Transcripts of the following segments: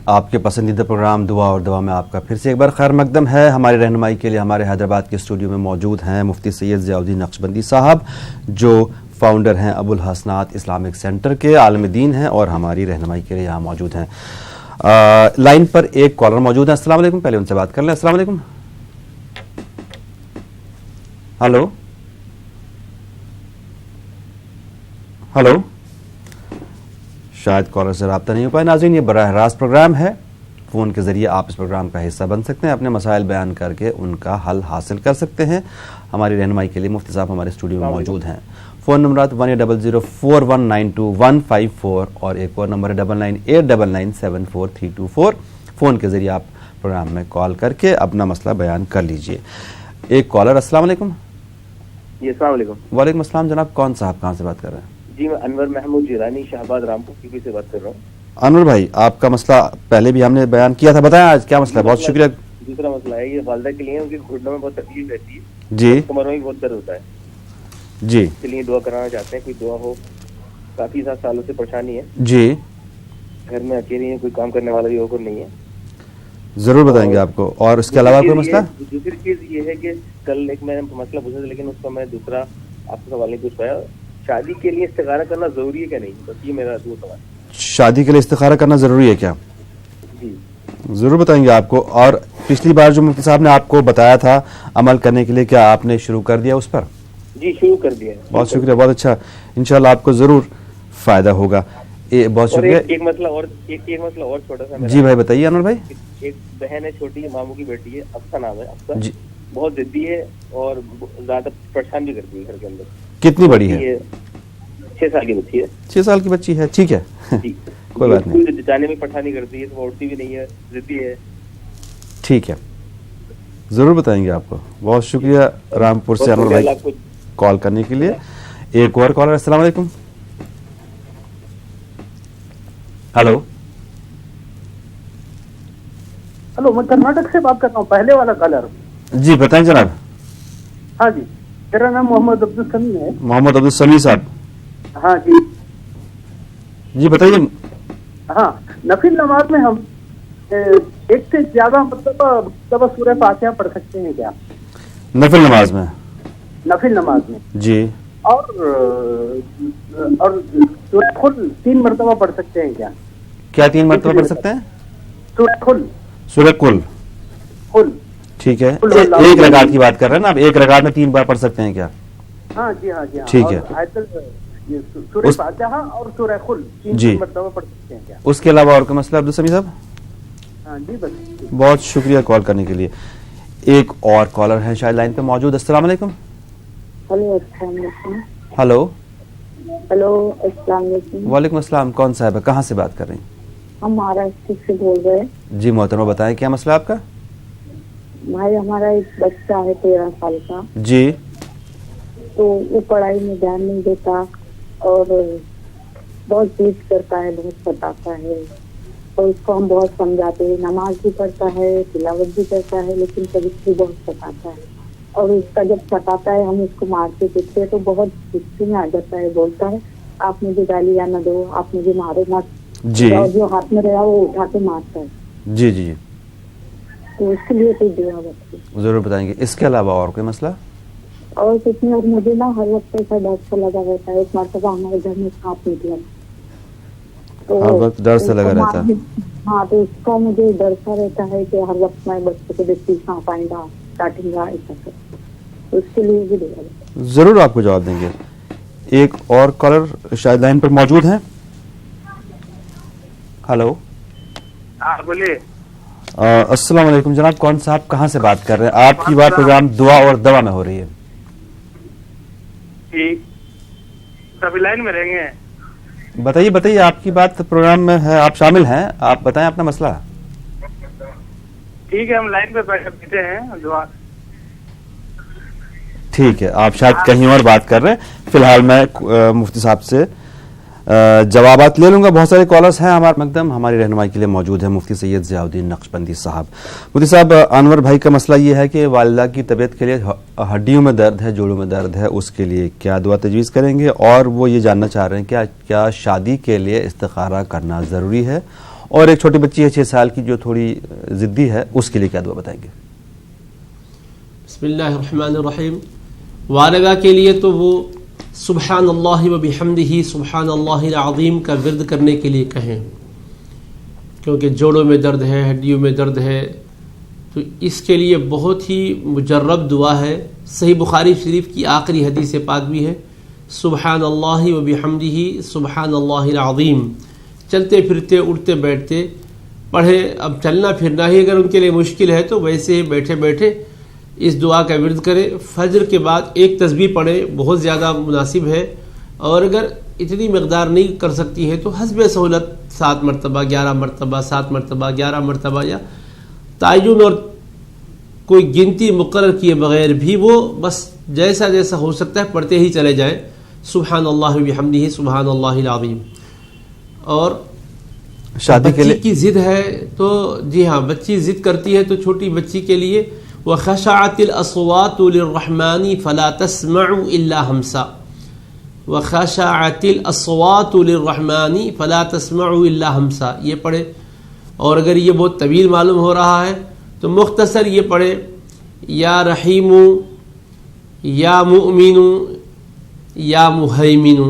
آپ کے پسندیدہ پروگرام دعا اور دوا میں آپ کا پھر سے ایک بار خیر مقدم ہے. ہماری رہنمائی کے لیے ہمارے حیدرآباد کے اسٹوڈیو میں موجود ہیں مفتی سید ضیاء الدین نقشبندی صاحب، جو فاؤنڈر ہیں ابو الحسنات اسلامک سینٹر کے، عالم دین ہیں اور ہماری رہنمائی کے لیے یہاں موجود ہیں. لائن پر ایک کالر موجود ہے. السلام علیکم، پہلے ان سے بات کر لیں. السلام علیکم. ہلو ہلو، شاید کالر سے رابطہ نہیں ہو پائے. ناظرین، یہ براہ راست پروگرام ہے، فون کے ذریعے آپ اس پروگرام کا حصہ بن سکتے ہیں، اپنے مسائل بیان کر کے ان کا حل حاصل کر سکتے ہیں. ہماری رہنمائی کے لیے مفتی صاحب ہمارے اسٹوڈیو میں موجود ہیں. فون نمبرات 180041929154 اور ایک اور نمبر ہے 9989974324. فون کے ذریعے آپ پروگرام میں کال کر کے اپنا مسئلہ بیان کر لیجئے. ایک کالر. السلام علیکم. جی السلام علیکم. وعلیکم السلام جناب، کون صاحب کہاں سے بات کر رہے ہیں؟ جی میں انور محمود جیلانی شہباد رامپور کی سے بات کر رہا ہوں. انور بھائی، آپ کا مسئلہ پہلے بھی ہم نے بیان کیا تھا، بتائیں آج کیا مسئلہ ہے. بہت شکریہ. دوسرا مسئلہ ہے یہ والدہ کے لیے، ان کے گھٹنوں میں بہت تکلیف رہتی ہے جی، کمروں میں بہت درد ہوتا ہے جی، اس کے لیے دعا کرانا چاہتے ہیں. کوئی دعا ہو، کافی سالوں سے پریشانی ہے جی، گھر میں اکیلی ہیں، کوئی کام کرنے والا بھی اور نہیں ہے. ضرور بتائیں گے آپ کو. اور اس کے علاوہ کوئی مسئلہ؟ دوسری چیز یہ ہے کہ کل ایک میں نے مسئلہ پوچھا تھا لیکن اس کا میں دوسرا آپ سے سوال نہیں پوچھ پایا. شادی کے لیے استخارہ کرنا ضروری ہے کہ نہیں؟ بس یہ میرا دو سوال. شادی کے لیے استخارہ کرنا ضروری ہے کیا؟ جی ضرور بتائیں گے آپ کو. اور پچھلی بار جو مفتی صاحب نے آپ کو بتایا تھا عمل کرنے کے لیے، کیا آپ نے شروع کر دیا اس پر؟ جی شروع کر دیا ہے. بہت شکریہ، بہت اچھا. انشاءاللہ آپ کو ضرور فائدہ ہوگا. بہت شکریہ. ایک مسئلہ اور چھوٹا سا. جی بھائی بتائیے. انور بھائی، ایک بہن ہے چھوٹی، ماموں کی بیٹی ہے، افسا نام ہے. افسا جی، بہت ضدی ہے اور زیادہ پریشان بھی کرتی ہے گھر کے اندر. کتنی بڑی ہے؟ 6 سال کی بچی ہے. 6 سال کی بچی ہے، ٹھیک ہے. کوئی بات نہیں. جانے میں پٹھانی کرتی ہے، تو اٹھتی بھی نہیں ہے، ضدی ہے. ٹھیک ہے، ضرور بتائیں گے آپ کو. بہت شکریہ رامپور سے انور بھائی کال کرنے کے لیے. ایک اور کالر. السلام علیکم. ہلو ہلو، میں کرناٹک سے بات کر رہا ہوں، پہلے والا کالر. جی بتائیں جناب. ہاں جی، میرا نام محمد عبدالسمی ہے. محمد عبدالسمی صاحب. ہاں جی جی بتائیے. ہاں، نفل نماز میں ہم ایک سے زیادہ مطلب سورہ فاتحہ پڑھ سکتے ہیں کیا؟ نفل نماز میں؟ نفل نماز میں جی. اور سورہ خل 3 مرتبہ پڑھ سکتے ہیں کیا؟ کیا 3 مرتبہ پڑھ سکتے ہیں؟ سورہ خل. سورہ کل. ٹھیک ہے، ایک رکعت کی بات کر رہے ہیں نا آپ؟ ایک رکعت میں 3 بار پڑھ سکتے ہیں کیا؟ ہاں جی، ہاں جی. ٹھیک ہے. سورہ فاتحہ اور سورہ خل 3 مرتبہ پڑھ سکتے ہیں کیا؟ اس کے علاوہ اور کوئی مسئلہ عبدالسمی صاحب؟ ہاں جی بس. بہت شکریہ کال کرنے کے لیے. ایک اور کالر ہے شاید لائن پہ موجود. السلام علیکم. ہلو السلام علیکم. ہلو ہلو السلام علیکم. وعلیکم السلام. کون صاحب ہے، کہاں سے بات کر رہے ہیں؟ ہم مہاراشٹر سے بول رہے ہیں. جی محترمہ، بتائیں کیا مسئلہ آپ کا؟ بھائی ہمارا ایک بچہ ہے 13 سال کا. جی. تو وہ پڑھائی میں دھیان نہیں دیتا اور بہت ضد کرتا ہے، بہت ستاتا ہے. اور اس کو ہم بہت سمجھاتے ہیں، نماز بھی پڑھتا ہے، تلاوت بھی کرتا ہے، لیکن کبھی بھی بہت ستاتا ہے. اور اس کا جب ستاتا ہے ہم اس کو مارتے پیٹتے ہیں تو بہت غصے میں آ جاتا ہے. بولتا ہے آپ مجھے گالی یا نہ دو، آپ مجھے مارو مت. جی. اور جو ہاتھ میں رہا وہ اٹھا کے مارتا ہے. جی جی. تو اس کے لیے کوئی دعا بتائیے. ضرور بتائیں گے. اس کے علاوہ اور کوئی مسئلہ؟ اور کچھ نہیں. اور مجھے نا ہر وقت ایسا ڈر سے لگا رہتا ہے. ایک مرتبہ ہمارے گھر میں سانپ نکلا تو ہر وقت ڈر سے لگا رہتا ہے. ہاں، تو اس کا مجھے ڈر سا رہتا ہے کہ ہر وقت میں بچے کو دیکھتی سانپ آئے گا، کاٹیں گا، ایسا کر. اس کے لیے بھی دعا بتائیے. ضرور آپ کو جواب دیں گے. ایک اور کالر شاید لائن پر موجود ہیں. ہلو. ہاں بولیے. السلام علیکم جناب. کون صاحب کہاں سے بات کر رہے ہیں؟ آپ کی بات پروگرام دعا اور دوا میں ہو رہی ہے. ٹھیک، سبھی لائن میں رہیں گے. بتائیے بتائیے، آپ کی بات پروگرام میں ہے، آپ شامل ہیں، آپ بتائیں اپنا مسئلہ. ٹھیک ہے، ہم لائن پہ بیٹھے ہیں. دعا. ٹھیک ہے، آپ شاید کہیں اور بات کر رہے ہیں. فی الحال میں مفتی صاحب سے جوابات لے لوں گا. بہت سارے کالرز ہیں. ہمارے مقدم ہماری رہنمائی کے لیے موجود ہے مفتی سید ضیاء الدین نقشبندی صاحب. مفتی صاحب، انور بھائی کا مسئلہ یہ ہے کہ والدہ کی طبیعت کے لیے ہڈیوں میں درد ہے، جوڑوں میں درد ہے، اس کے لیے کیا دعا تجویز کریں گے؟ اور وہ یہ جاننا چاہ رہے ہیں کہ کیا شادی کے لیے استخارہ کرنا ضروری ہے؟ اور ایک چھوٹی بچی ہے 6 سال کی جو تھوڑی ضدی ہے، اس کے لیے کیا دعا بتائیں گے؟ بسم اللہ الرحمن الرحیم. والدہ کے لیے تو وہ سبحان اللہ و بحمدہ سبحان اللہ العظیم کا ورد کرنے کے لیے کہیں، کیونکہ جوڑوں میں درد ہے، ہڈیوں میں درد ہے، تو اس کے لیے بہت ہی مجرب دعا ہے. صحیح بخاری شریف کی آخری حدیث پاک بھی ہے سبحان اللہ و بحمدہ سبحان اللہ العظیم. چلتے پھرتے اٹھتے بیٹھتے پڑھے. اب چلنا پھرنا ہی اگر ان کے لیے مشکل ہے تو ویسے ہی بیٹھے بیٹھے اس دعا کا ورد کرے. فجر کے بعد ایک تسبیح پڑھے، بہت زیادہ مناسب ہے. اور اگر اتنی مقدار نہیں کر سکتی ہے تو حسب سہولت 7 مرتبہ 11 مرتبہ 7 مرتبہ 11 مرتبہ، یا تعین اور کوئی گنتی مقرر کیے بغیر بھی وہ بس جیسا جیسا ہو سکتا ہے پڑھتے ہی چلے جائیں. سبحان اللہ و بحمدہ سبحان اللہ العظیم. اور شادی کے لیے بچی کی ضد ہے تو جی ہاں، بچی ضد کرتی ہے تو چھوٹی بچی کے لیے وَخَشَعَتِ الْأَصْوَاتُ لِلرَّحْمَنِ فَلَا تَسْمَعُ إِلَّا هَمْسًا. وَخَشَعَتِ الْأَصْوَاتُ لِلرَّحْمَنِ فَلَا تَسْمَعُ إِلَّا هَمْسًا یہ پڑھے. اور اگر یہ بہت طویل معلوم ہو رہا ہے تو مختصر یہ پڑھے یا رحیم یا مؤمن یا مہیمن.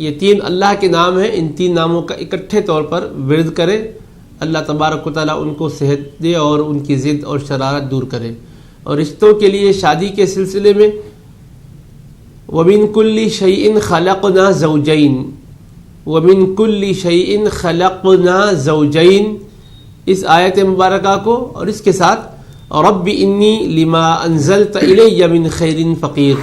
یہ 3 اللہ کے نام ہیں. ان 3 ناموں کا اکٹھے طور پر ورد کرے. اللہ تبارک و تعالیٰ ان کو صحت دے اور ان کی ضد اور شرارت دور کرے. اور رشتوں کے لیے شادی کے سلسلے میں وَمِن كُلِّ شَيْءٍ خَلَقْنَا زَوْجَيْن وَمِن كُلِّ شَيْءٍ خَلَقْنَا زَوْجَيْن اس آیت مبارکہ کو، اور اس کے ساتھ رب انی لما انزلت الی من خیر فقیر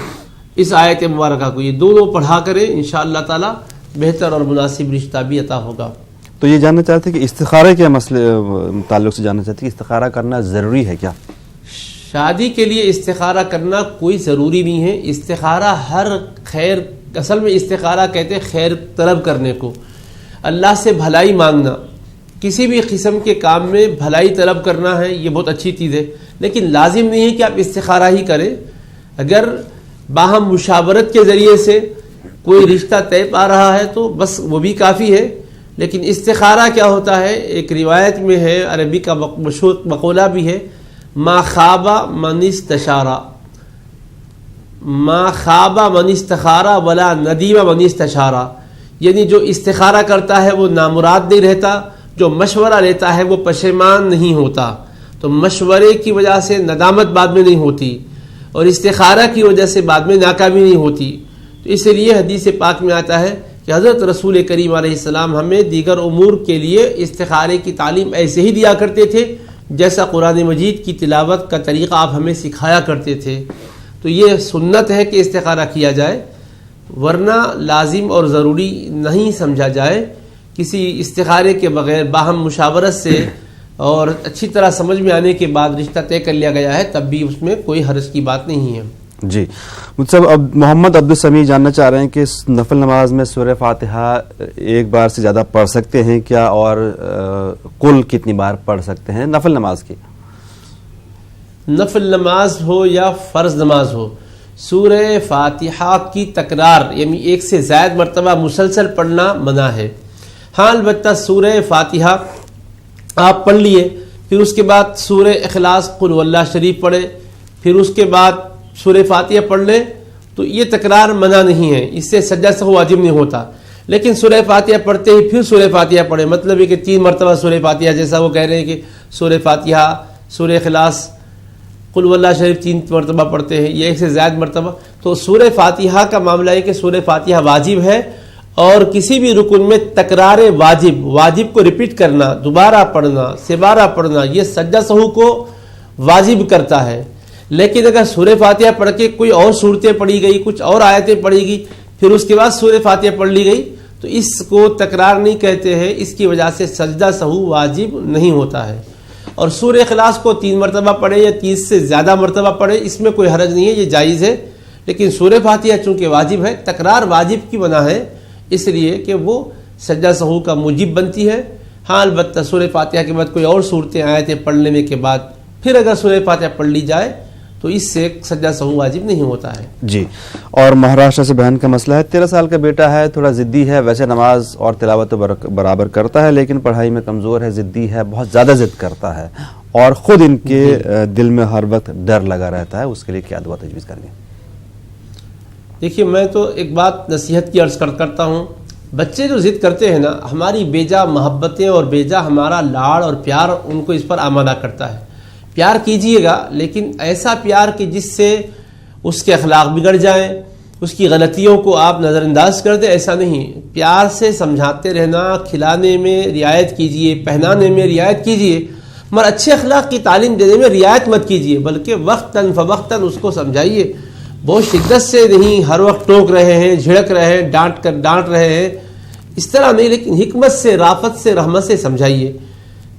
اس آیت مبارکہ کو، یہ دونوں پڑھا کریں انشاءاللہ تعالی بہتر اور مناسب رشتہ بھی عطا ہوگا. تو یہ جاننا چاہتے ہیں کہ استخارے کے مسئلے تعلق سے جاننا چاہتے ہیں کہ استخارہ کرنا ضروری ہے کیا؟ شادی کے لیے استخارہ کرنا کوئی ضروری نہیں ہے. استخارہ ہر خیر، اصل میں استخارہ کہتے ہیں خیر طلب کرنے کو، اللہ سے بھلائی مانگنا. کسی بھی قسم کے کام میں بھلائی طلب کرنا ہے، یہ بہت اچھی چیز ہے، لیکن لازم نہیں ہے کہ آپ استخارہ ہی کریں. اگر باہم مشاورت کے ذریعے سے کوئی رشتہ طے پا رہا ہے تو بس وہ بھی کافی ہے. لیکن استخارہ کیا ہوتا ہے؟ ایک روایت میں ہے، عربی کا مشہور مقولہ بھی ہے، ما خاب من استشارہ، ما خاب من استخارہ ولا ندیم من استشارہ. یعنی جو استخارہ کرتا ہے وہ نامراد نہیں رہتا، جو مشورہ لیتا ہے وہ پشیمان نہیں ہوتا. تو مشورے کی وجہ سے ندامت بعد میں نہیں ہوتی، اور استخارہ کی وجہ سے بعد میں ناکامی نہیں ہوتی. تو اس لیے حدیث پاک میں آتا ہے کہ حضرت رسول کریم علیہ السلام ہمیں دیگر امور کے لیے استخارے کی تعلیم ایسے ہی دیا کرتے تھے جیسا قرآن مجید کی تلاوت کا طریقہ آپ ہمیں سکھایا کرتے تھے. تو یہ سنت ہے کہ استخارہ کیا جائے، ورنہ لازم اور ضروری نہیں سمجھا جائے. کسی استخارے کے بغیر باہم مشاورت سے اور اچھی طرح سمجھ میں آنے کے بعد رشتہ طے کر لیا گیا ہے تب بھی اس میں کوئی حرج کی بات نہیں ہے. جی مجھے اب محمد عبدالسمیع جاننا چاہ رہے ہیں کہ نفل نماز میں سورہ فاتحہ ایک بار سے زیادہ پڑھ سکتے ہیں کیا، اور کل کتنی بار پڑھ سکتے ہیں نفل نماز کی؟ نفل نماز ہو یا فرض نماز ہو، سورہ فاتحہ کی تکرار یعنی ایک سے زائد مرتبہ مسلسل پڑھنا منع ہے. ہاں البتہ سورہ فاتحہ آپ پڑھ لیے، پھر اس کے بعد سورہ اخلاص قل واللہ شریف پڑھے، پھر اس کے بعد سورہ فاتحہ پڑھ لیں تو یہ تکرار منع نہیں ہے، اس سے سجدہ سہو واجب نہیں ہوتا. لیکن سورہ فاتحہ پڑھتے ہی پھر سورہ فاتحہ پڑھیں، مطلب ہے کہ 3 مرتبہ سورہ فاتحہ، جیسا وہ کہہ رہے ہیں کہ سورہ فاتحہ سورہ اخلاص قل واللہ شریف 3 مرتبہ پڑھتے ہیں، یہ ایک سے زائد مرتبہ. تو سورہ فاتحہ کا معاملہ ہے کہ سورہ فاتحہ واجب ہے، اور کسی بھی رکن میں تکرار واجب کو ریپیٹ کرنا، دوبارہ پڑھنا، سبارہ پڑھنا، یہ سجدہ سہو کو واجب کرتا ہے. لیکن اگر سورہ فاتحہ پڑھ کے کوئی اور صورتیں پڑھی گئی، کچھ اور آیتیں پڑھی گئی، پھر اس کے بعد سورہ فاتحہ پڑھ لی گئی تو اس کو تکرار نہیں کہتے ہیں، اس کی وجہ سے سجدہ سہو واجب نہیں ہوتا ہے. اور سورہ اخلاص کو 3 مرتبہ پڑھے یا 30 سے زیادہ مرتبہ پڑھے، اس میں کوئی حرج نہیں ہے، یہ جائز ہے. لیکن سورہ فاتحہ چونکہ واجب ہے، تکرار واجب کی منع ہے، اس لیے کہ وہ سجدہ سہو کا موجب بنتی ہے. ہاں البتہ سورہ فاتحہ کے بعد کوئی اور صورتیں آیتیں پڑھ لینے کے بعد پھر اگر سورہ فاتحہ پڑھ لی جائے تو اس سے سجدہ سہو واجب نہیں ہوتا ہے. جی. اور مہاراشٹر سے بہن کا مسئلہ ہے، 13 سال کا بیٹا ہے، تھوڑا ضدی ہے، ویسے نماز اور تلاوت تو برابر کرتا ہے لیکن پڑھائی میں کمزور ہے، ضدی ہے، بہت زیادہ ضد کرتا ہے اور خود ان کے دل میں ہر وقت ڈر لگا رہتا ہے، اس کے لیے کیا دعا تجویز کریں گے؟ دیکھیے میں تو ایک بات نصیحت کی عرض کرتا ہوں، بچے جو ضد کرتے ہیں نا، ہماری بیجا محبتیں اور بیجا ہمارا لاڑ اور پیار ان کو اس پر آمادہ کرتا ہے. پیار کیجئے گا لیکن ایسا پیار کہ جس سے اس کے اخلاق بگڑ جائیں، اس کی غلطیوں کو آپ نظر انداز کر دیں، ایسا نہیں. پیار سے سمجھاتے رہنا، کھلانے میں رعایت کیجئے، پہنانے میں رعایت کیجئے، مگر اچھے اخلاق کی تعلیم دینے میں رعایت مت کیجئے، بلکہ وقتاً فوقتاً اس کو سمجھائیے. بہت شدت سے نہیں، ہر وقت ٹوک رہے ہیں، جھڑک رہے ہیں، ڈانٹ رہے ہیں، اس طرح نہیں، لیکن حکمت سے، رافت سے، رحمت سے سمجھائیے.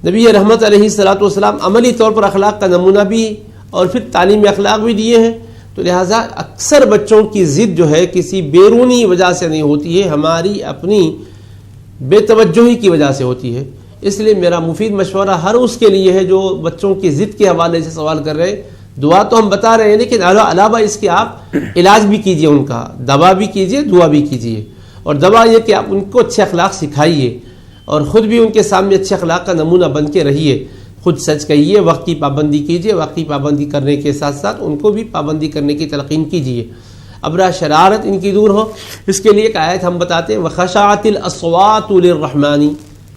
نبی رحمت علیہ الصلوۃ والسلام عملی طور پر اخلاق کا نمونہ بھی اور پھر تعلیم اخلاق بھی دیے ہیں. تو لہٰذا اکثر بچوں کی ضد جو ہے کسی بیرونی وجہ سے نہیں ہوتی ہے، ہماری اپنی بے توجہی کی وجہ سے ہوتی ہے. اس لیے میرا مفید مشورہ ہر اس کے لیے ہے جو بچوں کی ضد کے حوالے سے سوال کر رہے ہیں. دعا تو ہم بتا رہے ہیں لیکن علاوہ اس کے آپ علاج بھی کیجئے، ان کا دوا بھی کیجئے، دعا بھی کیجئے. اور دوا یہ کہ آپ ان کو اچھے اخلاق سکھائیے اور خود بھی ان کے سامنے اچھے اخلاق کا نمونہ بن کے رہیے. خود سچ کہیے، وقت کی پابندی کیجئے، وقت کی پابندی کرنے کے ساتھ ساتھ ان کو بھی پابندی کرنے کی تلقین کیجئے. ابرا شرارت ان کی دور ہو، اس کے لیے ایک آیت ہم بتاتے ہیں، وَخَشَعَتِ الْأَصْوَاتُ لِلرَّحْمَنِ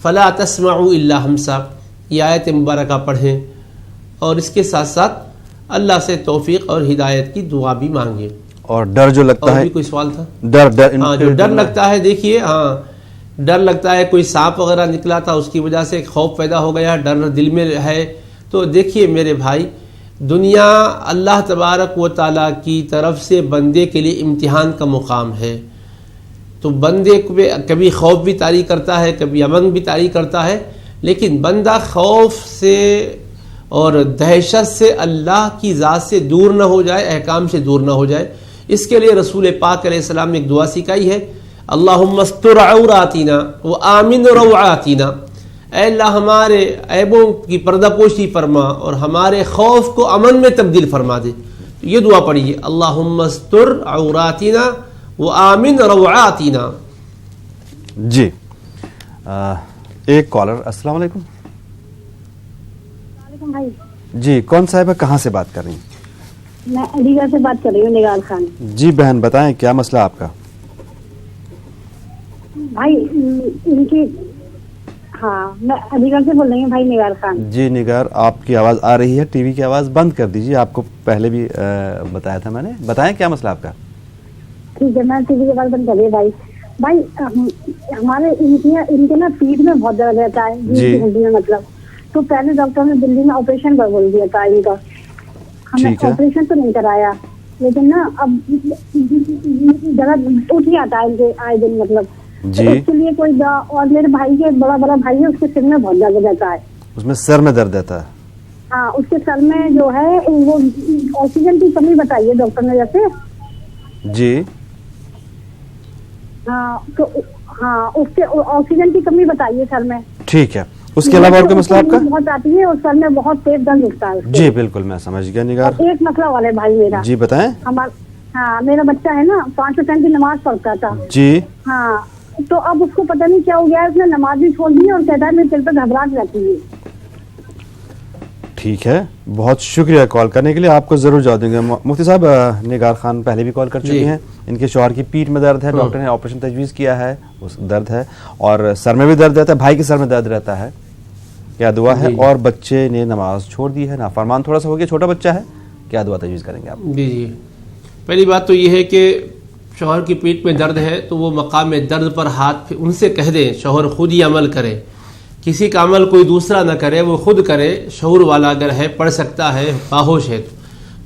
فَلَا تَسْمَعُوا إِلَّا ہَمْسًا. یہ آیت مبارکہ پڑھیں اور اس کے ساتھ ساتھ اللہ سے توفیق اور ہدایت کی دعا بھی مانگے. اور ڈر جو لگتا ہے، اور بھی کوئی سوال تھا؟ جو ڈر لگتا ہے، دیکھیے ڈر لگتا ہے، کوئی سانپ وغیرہ نکلا تھا اس کی وجہ سے خوف پیدا ہو گیا، ڈر دل میں ہے. تو دیکھیے میرے بھائی، دنیا اللہ تبارک و تعالیٰ کی طرف سے بندے کے لیے امتحان کا مقام ہے. تو بندے کو کبھی خوف بھی طاری کرتا ہے، کبھی امن بھی طاری کرتا ہے، لیکن بندہ خوف سے اور دہشت سے اللہ کی ذات سے دور نہ ہو جائے، احکام سے دور نہ ہو جائے. اس کے لیے رسول پاک علیہ السلام نے ایک دعا سکھائی ہے، اللہم استر عوراتنا وآمن روعاتنا. اے اللہ ہمارے عیبوں کی پردہ پوشی فرما اور ہمارے خوف کو امن میں تبدیل فرما دے. تو یہ دعا پڑھیے، اللہم استر عوراتنا وآمن روعاتنا. جی. ایک کالر. السلام علیکم. بھائی جی، کون صاحبہ کہاں سے بات کر رہی ہیں؟ میں علی گڑھ سے بات کر رہی ہوں، نگار خان. جی بہن بتائیں کیا مسئلہ آپ کا؟ بھائی ان کی میں علی گڑھ سے بول رہی ہوں بھائی، نگار خان. جی نگار، آپ کی آواز آ رہی ہے، ٹی وی کی آواز بند کر دیجیے. آپ کو پہلے بھی بتایا تھا میں نے. بتائیں کیا مسئلہ آپ کا؟ ٹھیک ہے، میں ٹی وی کی آواز بند کر رہی ہوں. بھائی ہمارے ان کے نا پیٹھ میں بہت درد رہتا ہے، جی ہڈی میں مطلب. تو پہلے ڈاکٹر نے دلی میں آپریشن کا بول دیا تھا ان کا. ہم نے آپریشن تو نہیں کرایا لیکن نا اب درد اٹھ ہی آتا ہے ان کے آئے دن مطلب. جی. اس کے لیے کوئی اور میرے بھائی کے بڑا بھائی ہے، اس کے سر میں بہت درد رہتا ہے. اس میں سر میں درد رہتا ہے؟ ہاں، اس کے سر میں جو ہے وہ آکسیجن کی کمی بتائی ہے ڈاکٹر نے جیسے. جی. ہاں تو اس کے آکسیجن کی کمی بتائی ہے سر میں. ٹھیک ہے. اس کے علاوہ اور کوئی مسئلہ آپ کا؟ بہت آتی ہے اور سر میں بہت تیز درد اٹھتا ہے. جی بالکل میں سمجھ گیا نگار. ایک مسئلہ والے بھائی میرا. جی بتائیں. میرا بچہ ہے نا 5 ٹائم کی نماز پڑھتا تھا. جی. ہاں تو اب اس کو پتہ نہیں کیا ہو گیا ہے، اس نے نماز بھی چھوڑ دی اور کہتا ہے میرے دل پہ گھبراہٹ رہتی ہے. ٹھیک ہے، بہت شکریہ کال کرنے کے لیے. آپ کو ضرور جواب دیں گے. مفتی صاحب، نگار خان پہلے بھی کال کر چکی ہیں. ان کے شوہر کی پیٹھ میں درد ہے، ڈاکٹر نے آپریشن تجویز کیا ہے، اس درد ہے، اور سر میں بھی درد رہتا ہے، بھائی کے سر میں درد رہتا ہے. کیا دعا ہے؟ اور بچے نے نماز چھوڑ دی ہے، نافرمان تھوڑا سا ہو گیا، چھوٹا بچہ ہے، کیا دعا تجویز کریں گے آپ؟ جی پہلی بات تو یہ ہے کہ شوہر کی پیٹھ میں درد ہے تو وہ مقام درد پر ہاتھ ان سے کہہ دیں، شوہر خود ہی عمل کرے، کسی کا عمل کوئی دوسرا نہ کرے، وہ خود کرے. شعور والا اگر ہے، پڑھ سکتا ہے، باہوش ہے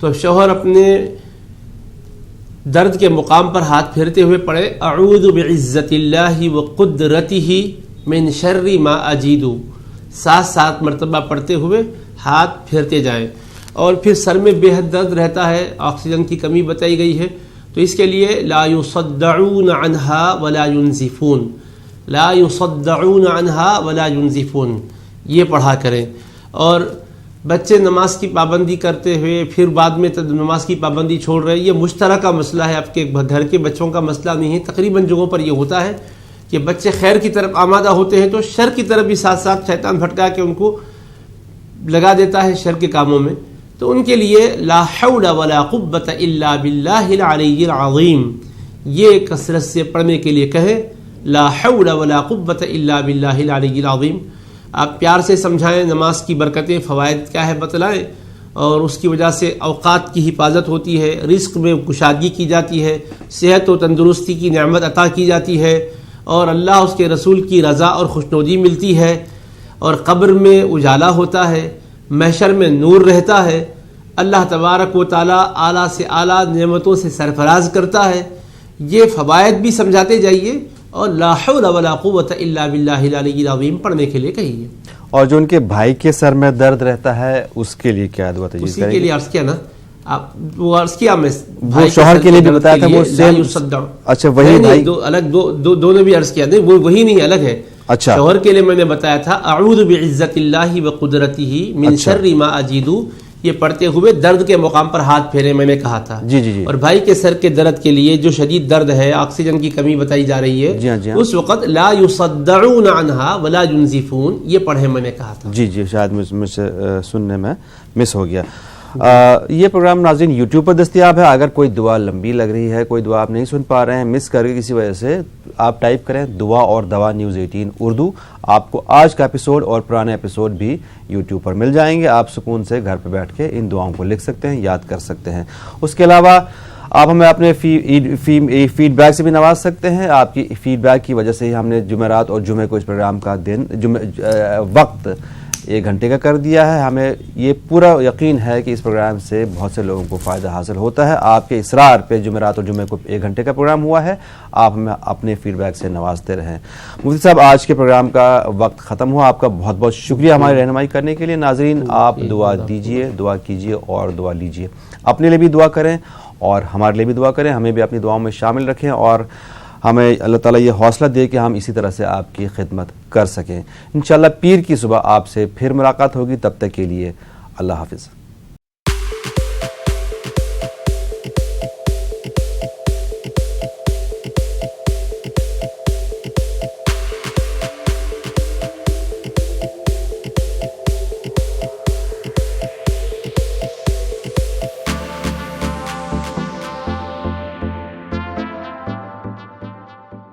تو شوہر اپنے درد کے مقام پر ہاتھ پھیرتے ہوئے پڑھے، اعوذ بعزت اللہ وقدرتہ من شر ما اجید. 7 مرتبہ پڑھتے ہوئے ہاتھ پھیرتے جائیں. اور پھر سر میں بے حد درد رہتا ہے، آکسیجن کی کمی بتائی گئی ہے، تو اس کے لیے لا یصدعون عنها ولا ينزفون، لا یصدعون عنها ولا ينزفون، یہ پڑھا کریں. اور بچے نماز کی پابندی کرتے ہوئے پھر بعد میں نماز کی پابندی چھوڑ رہے ہیں، یہ مشترکہ مسئلہ ہے، آپ کے گھر کے بچوں کا مسئلہ نہیں ہے۔ تقریباً جگہوں پر یہ ہوتا ہے کہ بچے خیر کی طرف آمادہ ہوتے ہیں تو شر کی طرف بھی ساتھ ساتھ شیطان بھٹکا کے ان کو لگا دیتا ہے شر کے کاموں میں۔ تو ان کے لیے لا حول ولا قوت الا باللہ العلی العظیم یہ کثرت سے پڑھنے کے لیے کہیں، لا حول ولا قوت الا باللہ العلی العظیم۔ آپ پیار سے سمجھائیں، نماز کی برکتیں، فوائد کیا ہے بتلائیں، اور اس کی وجہ سے اوقات کی حفاظت ہوتی ہے، رزق میں کشادگی کی جاتی ہے، صحت و تندرستی کی نعمت عطا کی جاتی ہے، اور اللہ اس کے رسول کی رضا اور خوشنودی ملتی ہے، اور قبر میں اجالا ہوتا ہے، محشر میں نور رہتا ہے، اللہ تبارک و تعالیٰ اعلیٰ سے اعلیٰ نعمتوں سے سرفراز کرتا ہے۔ یہ فوائد بھی سمجھاتے جائیے اور لا حول ولا قوت الا باللہ العلی العظیم پڑھنے کے لیے کہیے۔ اور جو ان کے بھائی کے سر میں درد رہتا ہے اس کے لیے کیا دعا تجویز اسی کریں کے گے؟ لیے عرض کیا نا، آپ وہ عرض کیا میں وہ شوہر کے لیے بھی بتایا تھا، وہ سیم، اچھا وہی بھائی دو الگ دونوں بھی عرض کیا نہیں، وہ وہی نہیں الگ ہے۔ اچھا شوہر کے لیے میں نے بتایا تھا اعوذ بعزت اللہ وقدرتہ من شر ما اجید، یہ پڑھتے ہوئے درد کے مقام پر ہاتھ پھیرے میں نے کہا تھا۔ جی جی جی۔ اور بھائی کے سر کے درد کے لیے جو شدید درد ہے، آکسیجن کی کمی بتائی جا رہی ہے، جی ہاں جی ہاں، اس وقت لا یصدعون عنہا ولا ينزفون یہ پڑھے میں نے کہا تھا۔ جی جی، شاید مجھ سے سننے میں مس ہو گیا۔ یہ پروگرام ناظرین یوٹیوب پر دستیاب ہے۔ اگر کوئی دعا لمبی لگ رہی ہے، کوئی دعا آپ نہیں سن پا رہے ہیں، مس کر کے کسی وجہ سے، آپ ٹائپ کریں دعا اور دوا نیوز 18 اردو، آپ کو آج کا ایپیسوڈ اور پرانے ایپیسوڈ بھی یوٹیوب پر مل جائیں گے۔ آپ سکون سے گھر پہ بیٹھ کے ان دعاؤں کو لکھ سکتے ہیں، یاد کر سکتے ہیں۔ اس کے علاوہ آپ ہمیں اپنے فیڈ بیک سے بھی نواز سکتے ہیں۔ آپ کی فیڈ بیک کی وجہ سے ہی ہم نے جمعرات اور جمعے کو اس پروگرام کا وقت 1 گھنٹے کا کر دیا ہے۔ ہمیں یہ پورا یقین ہے کہ اس پروگرام سے بہت سے لوگوں کو فائدہ حاصل ہوتا ہے۔ آپ کے اصرار پہ جمعرات اور جمعے کو 1 گھنٹے کا پروگرام ہوا ہے۔ آپ ہمیں اپنے فیڈ بیک سے نوازتے رہیں۔ مفتی صاحب، آج کے پروگرام کا وقت ختم ہوا۔ آپ کا بہت بہت شکریہ ہماری رہنمائی کرنے کے لیے۔ ناظرین، آپ دعا دیجئے، دعا کیجئے اور دعا لیجئے۔ اپنے لیے بھی دعا کریں اور ہمارے لیے بھی دعا کریں، ہمیں بھی اپنی دعاؤں میں شامل رکھیں، اور ہمیں اللہ تعالیٰ یہ حوصلہ دے کہ ہم اسی طرح سے آپ کی خدمت کر سکیں۔ انشاءاللہ پیر کی صبح آپ سے پھر ملاقات ہوگی، تب تک کے لیے اللہ حافظ۔